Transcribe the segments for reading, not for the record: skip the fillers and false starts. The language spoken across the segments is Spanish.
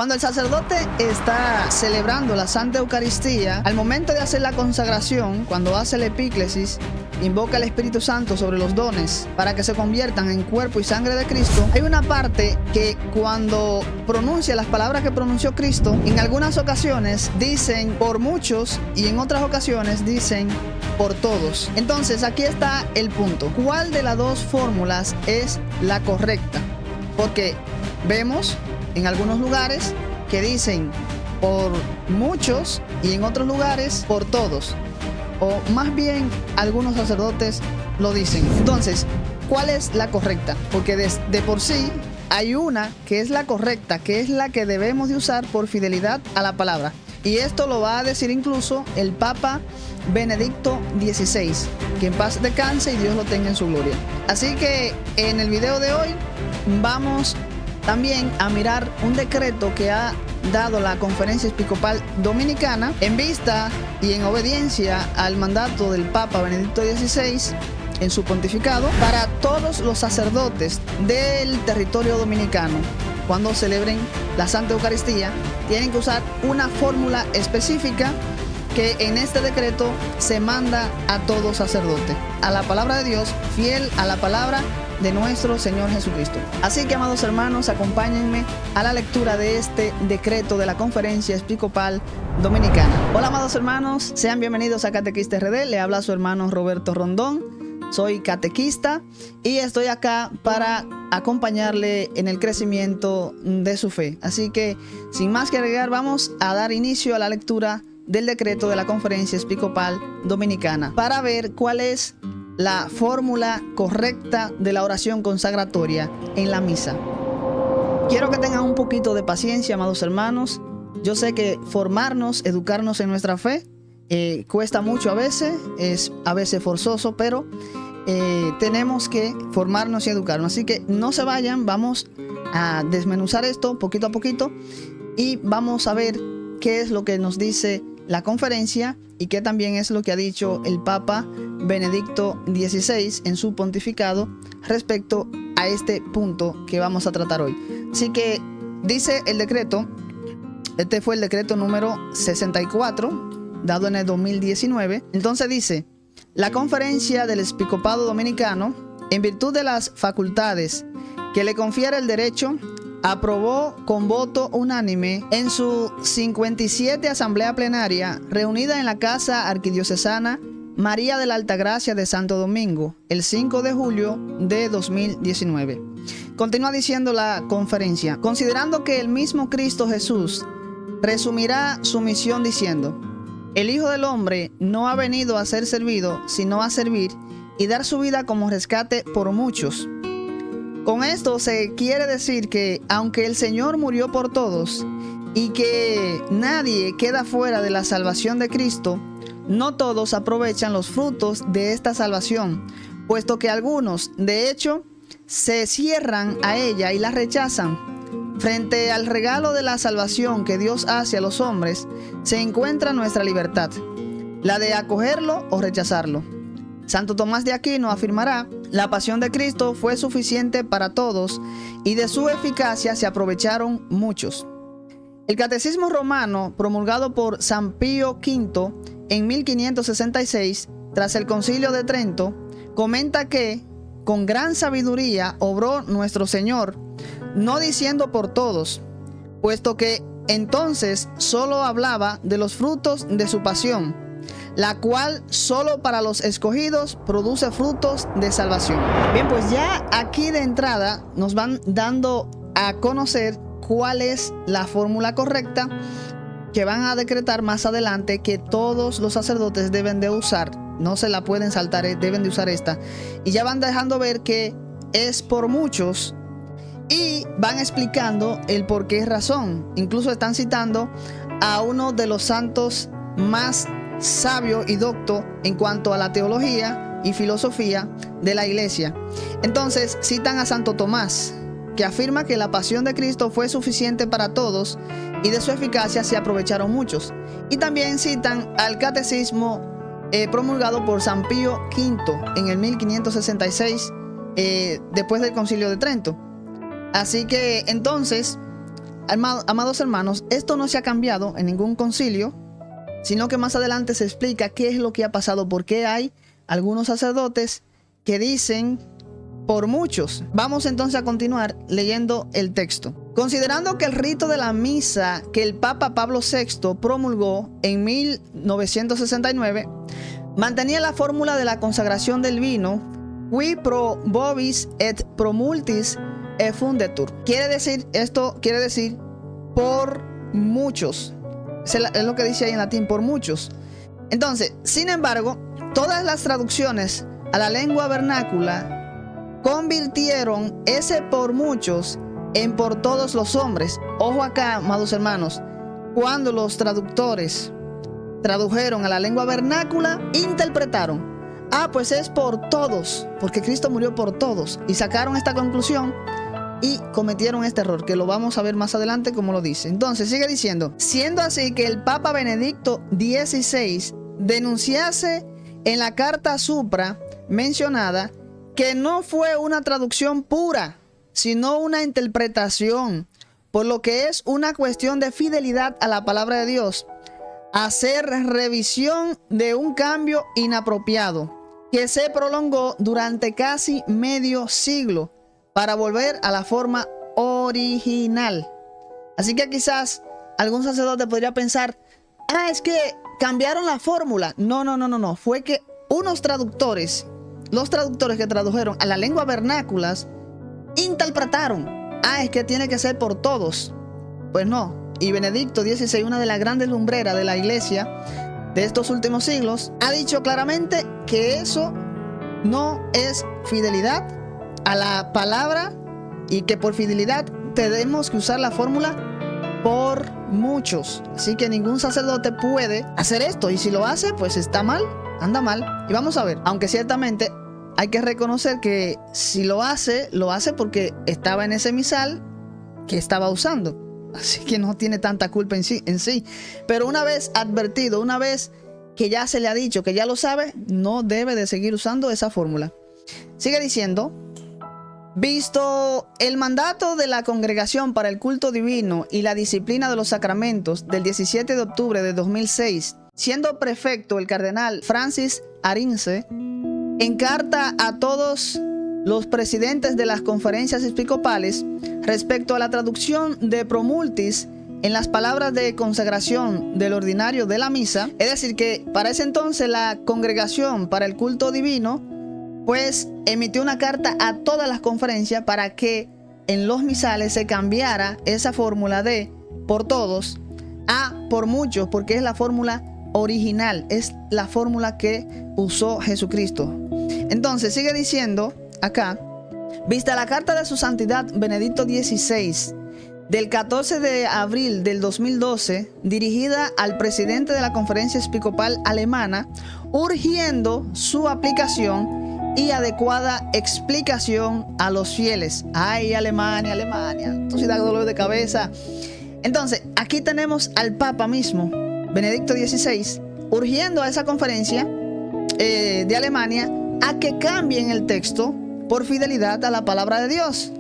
Cuando el sacerdote está celebrando la Santa Eucaristía, al momento de hacer la consagración, cuando hace la epíclesis, invoca al Espíritu Santo sobre los dones para que se conviertan en cuerpo y sangre de Cristo. Hay una parte que cuando pronuncia las palabras que pronunció Cristo, en algunas ocasiones dicen por muchos y en otras ocasiones dicen por todos. Entonces aquí está el punto. ¿Cuál de las dos fórmulas es la correcta? Porque vemos en algunos lugares que dicen por muchos y en otros lugares por todos. O más bien algunos sacerdotes lo dicen. Entonces, ¿cuál es la correcta? Porque de por sí hay una que es la correcta, que es la que debemos de usar por fidelidad a la palabra. Y esto lo va a decir incluso el Papa Benedicto XVI, que en paz descanse y Dios lo tenga en su gloria. Así que en el video de hoy vamos también a mirar un decreto que ha dado la Conferencia Episcopal Dominicana en vista y en obediencia al mandato del Papa Benedicto XVI en su pontificado para todos los sacerdotes del territorio dominicano. Cuando celebren la Santa Eucaristía, tienen que usar una fórmula específica que en este decreto se manda a todo sacerdote, a la palabra de Dios, fiel a la palabra de nuestro Señor Jesucristo. Así que, amados hermanos, acompáñenme a la lectura de este decreto de la Conferencia Episcopal Dominicana. Hola, amados hermanos, sean bienvenidos a Catequista RD. Le habla su hermano Roberto Rondón. Soy catequista y estoy acá para acompañarle en el crecimiento de su fe. Así que, sin más que agregar, vamos a dar inicio a la lectura del decreto de la Conferencia Episcopal Dominicana para ver cuál es la fórmula correcta de la oración consagratoria en la misa. Quiero que tengan un poquito de paciencia, amados hermanos. Yo sé que formarnos, educarnos en nuestra fe, cuesta mucho a veces, es a veces forzoso, pero tenemos que formarnos y educarnos. Así que no se vayan, vamos a desmenuzar esto poquito a poquito y vamos a ver qué es lo que nos dice la conferencia y qué también es lo que ha dicho el Papa Benedicto XVI en su pontificado respecto a este punto que vamos a tratar hoy. Así que dice el decreto, este fue el decreto número 64, dado en el 2019. Entonces dice: la conferencia del Episcopado Dominicano, en virtud de las facultades que le confiere el derecho, aprobó con voto unánime en su 57 Asamblea Plenaria reunida en la Casa Arquidiocesana María de la Altagracia de Santo Domingo el 5 de julio de 2019. Continúa diciendo la conferencia: considerando que el mismo Cristo Jesús resumirá su misión diciendo: el Hijo del Hombre no ha venido a ser servido, sino a servir y dar su vida como rescate por muchos. Con esto se quiere decir que aunque el Señor murió por todos y que nadie queda fuera de la salvación de Cristo, no todos aprovechan los frutos de esta salvación, puesto que algunos, de hecho, se cierran a ella y la rechazan. Frente al regalo de la salvación que Dios hace a los hombres, se encuentra nuestra libertad, la de acogerlo o rechazarlo. Santo Tomás de Aquino afirmará: la pasión de Cristo fue suficiente para todos y de su eficacia se aprovecharon muchos. El Catecismo Romano, promulgado por San Pío V en 1566, tras el Concilio de Trento, comenta que con gran sabiduría obró nuestro Señor, no diciendo por todos, puesto que entonces solo hablaba de los frutos de su pasión, la cual solo para los escogidos produce frutos de salvación. Bien, pues ya aquí de entrada nos van dando a conocer cuál es la fórmula correcta que van a decretar más adelante que todos los sacerdotes deben de usar. No se la pueden saltar, deben de usar esta. Y ya van dejando ver que es por muchos y van explicando el por qué razón. Incluso están citando a uno de los santos más sabio y docto en cuanto a la teología y filosofía de la iglesia. Entonces citan a Santo Tomás, que afirma que la pasión de Cristo fue suficiente para todos y de su eficacia se aprovecharon muchos. Y también citan al catecismo promulgado por San Pío V en el 1566, después del Concilio de Trento. Así que entonces amados hermanos, esto no se ha cambiado en ningún concilio, sino que más adelante se explica qué es lo que ha pasado, por qué hay algunos sacerdotes que dicen por muchos. Vamos entonces a continuar leyendo el texto. Considerando que el rito de la misa que el Papa Pablo VI promulgó en 1969 mantenía la fórmula de la consagración del vino, qui pro vobis et pro multis effundetur. Esto quiere decir por muchos. Es lo que dice ahí en latín, por muchos. Entonces, sin embargo, todas las traducciones a la lengua vernácula convirtieron ese por muchos en por todos los hombres. Ojo acá, amados hermanos, cuando los traductores tradujeron a la lengua vernácula, interpretaron, pues es por todos, porque Cristo murió por todos, y sacaron esta conclusión y cometieron este error, que lo vamos a ver más adelante como lo dice. Entonces sigue diciendo: siendo así que el Papa Benedicto XVI denunciase en la carta supra mencionada que no fue una traducción pura, sino una interpretación, por lo que es una cuestión de fidelidad a la palabra de Dios, hacer revisión de un cambio inapropiado que se prolongó durante casi medio siglo para volver a la forma original. Así que quizás algún sacerdote podría pensar, es que cambiaron la fórmula. No. Fue que unos traductores, los traductores que tradujeron a la lengua vernáculas, interpretaron, es que tiene que ser por todos. Pues no. Y Benedicto XVI, una de las grandes lumbreras de la iglesia de estos últimos siglos, ha dicho claramente que eso no es fidelidad a la palabra, y que por fidelidad tenemos que usar la fórmula por muchos. Así que ningún sacerdote puede hacer esto, y si lo hace, pues está mal, anda mal. Y vamos a ver, aunque ciertamente hay que reconocer que si lo hace porque estaba en ese misal que estaba usando. Así que no tiene tanta culpa en sí. Pero una vez advertido, una vez que ya se le ha dicho, que ya lo sabe, no debe de seguir usando esa fórmula. Sigue diciendo: visto el mandato de la Congregación para el Culto Divino y la Disciplina de los Sacramentos del 17 de octubre de 2006, siendo prefecto el cardenal Francis Arinze, en carta a todos los presidentes de las conferencias episcopales respecto a la traducción de promultis en las palabras de consagración del ordinario de la misa, es decir, que para ese entonces la Congregación para el Culto Divino pues emitió una carta a todas las conferencias para que en los misales se cambiara esa fórmula de por todos a por muchos, porque es la fórmula original, es la fórmula que usó Jesucristo. Entonces sigue diciendo acá: vista la carta de su santidad Benedicto XVI del 14 de abril del 2012, dirigida al presidente de la Conferencia Episcopal Alemana, urgiendo su aplicación y adecuada explicación a los fieles. Alemania, esto sí da dolor de cabeza. Entonces, aquí tenemos al Papa mismo, Benedicto XVI, urgiendo a esa conferencia de Alemania a que cambien el texto por fidelidad a la palabra de Dios,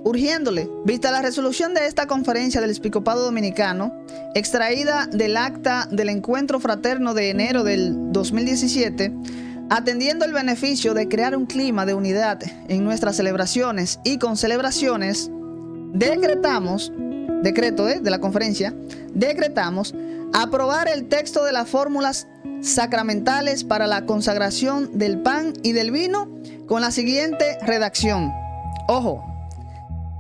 urgiéndole. Vista la resolución de esta conferencia del Episcopado Dominicano, extraída del acta del encuentro fraterno de enero del 2017, atendiendo el beneficio de crear un clima de unidad en nuestras celebraciones y concelebraciones, decretamos aprobar el texto de las fórmulas sacramentales para la consagración del pan y del vino con la siguiente redacción. Ojo,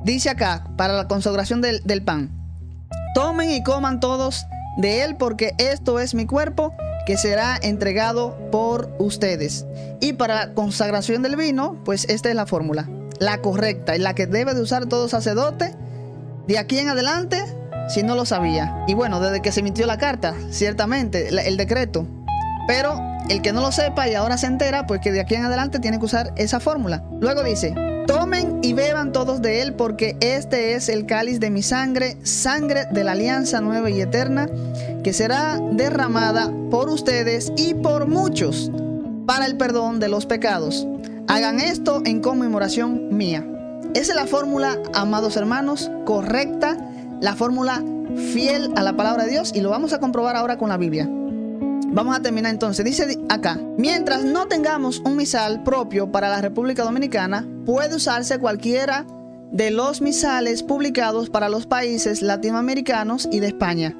dice acá, para la consagración del pan: tomen y coman todos de él, porque esto es mi cuerpo que será entregado por ustedes. Y para la consagración del vino, pues esta es la fórmula, la correcta, y la que debe de usar todo sacerdote de aquí en adelante, si no lo sabía. Y bueno, desde que se emitió la carta, ciertamente, el decreto. Pero el que no lo sepa y ahora se entera, pues que de aquí en adelante tiene que usar esa fórmula. Luego dice: tomen y beban todos de él, porque este es el cáliz de mi sangre, sangre de la alianza nueva y eterna, que será derramada por ustedes y por muchos para el perdón de los pecados. Hagan esto en conmemoración mía. Esa es la fórmula, amados hermanos, correcta la fórmula fiel a la palabra de Dios, y lo vamos a comprobar ahora con la Biblia. Vamos a terminar entonces. Dice acá: mientras no tengamos un misal propio para la República Dominicana, puede usarse cualquiera de los misales publicados para los países latinoamericanos y de España.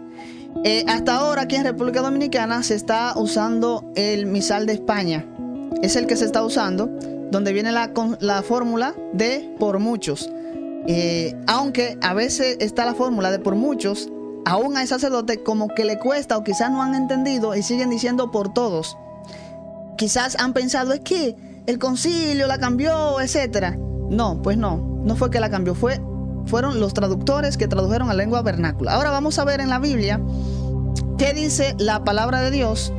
Hasta ahora aquí en República Dominicana se está usando el misal de España. Es el que se está usando, donde viene la fórmula de por muchos. Aunque a veces está la fórmula de por muchos, aún hay sacerdotes como que le cuesta o quizás no han entendido y siguen diciendo por todos. Quizás han pensado es que el concilio la cambió, etcétera. No, pues no fue que la cambió, fueron los traductores que tradujeron a lengua vernácula. Ahora vamos a ver en la Biblia qué dice la palabra de Dios.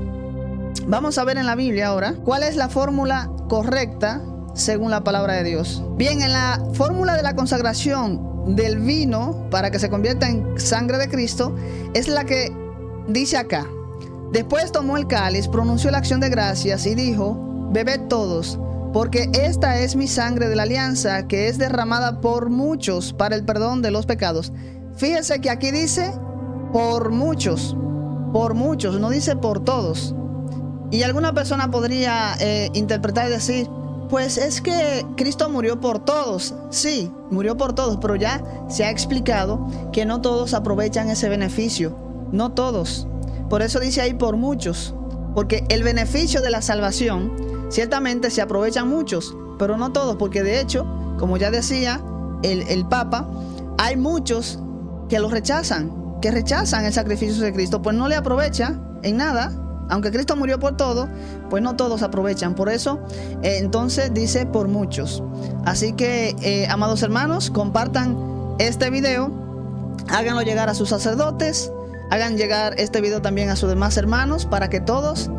Vamos a ver en la Biblia ahora cuál es la fórmula correcta según la palabra de Dios. Bien, en la fórmula de la consagración del vino para que se convierta en sangre de Cristo, es la que dice acá: después tomó el cáliz, pronunció la acción de gracias y dijo: bebed todos, porque esta es mi sangre de la alianza, que es derramada por muchos para el perdón de los pecados. Fíjese que aquí dice por muchos, no dice por todos. Y alguna persona podría interpretar y decir: pues es que Cristo murió por todos. Sí, murió por todos, pero ya se ha explicado que no todos aprovechan ese beneficio. No todos. Por eso dice ahí por muchos. Porque el beneficio de la salvación, ciertamente se aprovechan muchos, pero no todos. Porque de hecho, como ya decía el Papa, hay muchos que lo rechazan, que rechazan el sacrificio de Cristo, pues no le aprovecha en nada. Aunque Cristo murió por todo, pues no todos aprovechan. Por eso, entonces dice por muchos. Así que, amados hermanos, compartan este video, háganlo llegar a sus sacerdotes, hagan llegar este video también a sus demás hermanos, para que todos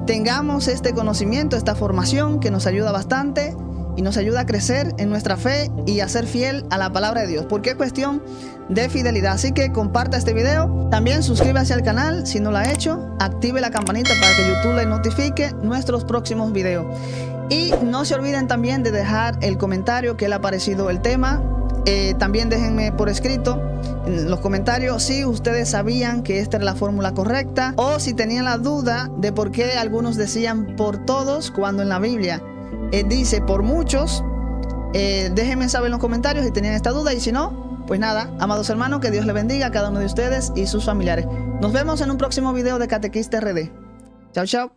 tengamos este conocimiento, esta formación que nos ayuda bastante y nos ayuda a crecer en nuestra fe y a ser fiel a la palabra de Dios, porque es cuestión de fidelidad. Así que comparta este video, también suscríbase al canal si no lo ha hecho, active la campanita para que YouTube le notifique nuestros próximos videos, y no se olviden también de dejar el comentario que le ha parecido el tema. También déjenme por escrito en los comentarios si ustedes sabían que esta era la fórmula correcta, o si tenían la duda de por qué algunos decían por todos cuando en la Biblia dice por muchos. Déjenme saber en los comentarios si tenían esta duda, y si no, pues nada, amados hermanos, que Dios les bendiga a cada uno de ustedes y sus familiares. Nos vemos en un próximo video de Catequista RD. Chao, chao.